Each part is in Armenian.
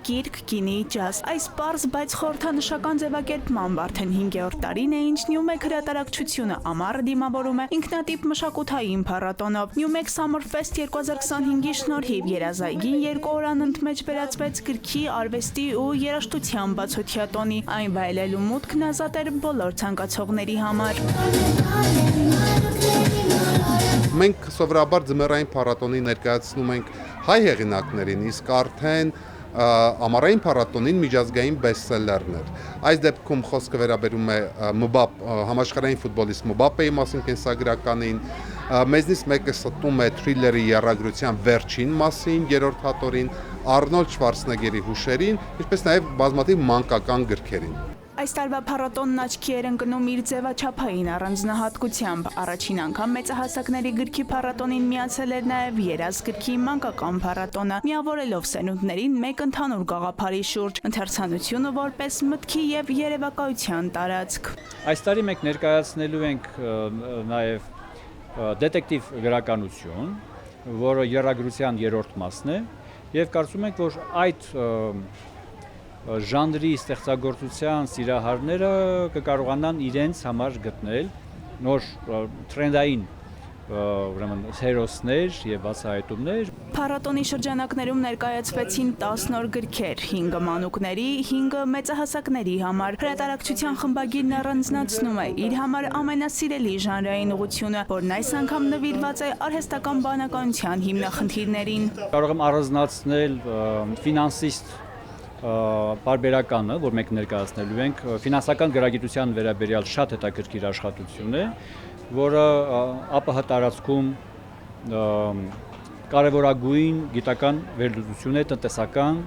գիրք, գինի, ջազ։ Այս պարզ, բայց խորհրդանշական ձևակերպմամբ արդեն 5-րդ տարին է, ինչ Newmec հրատարակչությունը ամառը դիմավորում է ինքնատիպ մշակութային փառատոնով։ Newmec Summer Fest 2025-ի շնորհիվ երազայգին 2 օր անընդմեջ վերածվեց գրքի, արվեստի ու երաժշտության բացօթյա տոնի։ Այն վայելելու մուտքն ազատ էր բոլոր ցանկացողների համար։ Մենք սովորաբար ձմեռային փառատոնի ներկայացնում ենք հայ հեղինակներին, իսկ արդեն ամառային փառատոնին միջազգային բեսթսելերներ։ Այս դեպքում խոսքը վերաբերում է համաշխարհային ֆուտբոլիստ Մբապեի մասին կենսագրականին, մեզնից մեկը ստում է թրիլերի եռագրության վերջին մասին, 3-րդ հատորին, Արնոլդ Շվարցենեգգերի հուշերին, ինչպես նաև բազմաթիվ մանկական գրքերին։ Այս տարվա փառատոնն աչքի էր ընկնում իր ձևաչափային առանձնահատկությամբ։ Առաջին անգամ մեծահասակների գրքի փառատոնին միացել էր նաև Երազ գրքի մանկական փառատոնը, միավորելով սերունդներին մեկ ընդհանուր գաղափարի շուրջ՝ ընթերցանությունը որպես մտքի եւ երևակայության տարածք։ Այս տարի մենք ներկայացնելու ենք նաև դետեկտիվ գրականություն, որը եռագրության 3-րդ մասն է, եւ կարծում ենք, որ այդ ժանրի ստեղծագործության սիրահարները կկարողանան իրենց համար գտնել նոր թրենդային հերոսներ եւ բացահայտումներ։ Փառատոնի շրջանակներում ներկայացվեցին 10 նոր գրքեր, 5 մանուկների, 5 մեծահասակների համար։ Հրատարակչության խմբագիրն առանձնացնում է իր համար ամենասիրելի ժանրային ուղղությունը, որն այս անգամ նվիրված է արհեստական բանականության հիմնախնդիրներին։ Կարող եմ առանձնացնել ֆինանսիստ պարբերականը, որ մենք ներկայացնելու ենք, ֆինանսական գրագիտության վերաբերյալ շատ հետաքրքիր աշխատություն է, որը ԱՊՀ տարածքում կարևորագույն գիտական վերլուծություն է տնտեսական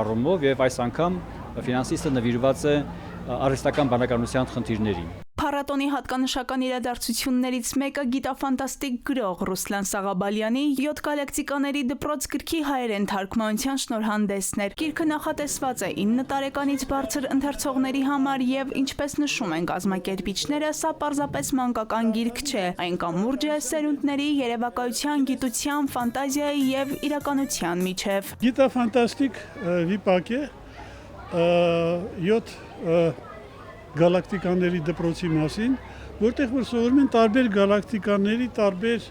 առումով եւ այս անգամ ֆինանսիստը նվիրված է արհեստական բանականության խնդիրներին։ Փառատոնի հատկանշական իրադարձություններից մեկը գիտաֆանտաստիկ գրող Ռուսլան Սաղաբալյանի 7 գալակտիկաների դպրոց գրքի հայերեն թարգմանության շնորհանդեսն էր։ Գիրքը նախատեսված է 9 տարեկանից բարձր ընթերցողների համար եւ ինչպես նշում են կազմակերպիչները, սա պարզապես մանկական գիրք չէ, այն կամուրջ է սերունդների երևակայության, գիտության, ֆանտազիայի եւ իրականության միջև։ Գիտաֆանտաստիկ վիպակ է 7 գալակտիկաների դպրոցի մասին, որտեղ որ սովորում են տարբեր գալակտիկաների տարբեր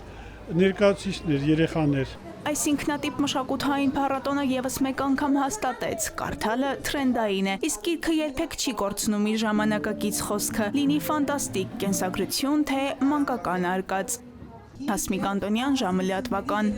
ներկայացուցիչներ, երեխաներ։ Այս ինքնատիպ մշակութային փառատոնը եւս մեկ անգամ հաստատեց՝ կարդալը թրենդային է, իսկ գիրքը երբեք չի կորցնում իր ժամանակակից խոսքը, լինի ֆանտաստիկ կենսագրություն, թե մանկական արկած։ Հասմիկ Անտոնյան, ժամը լատվական։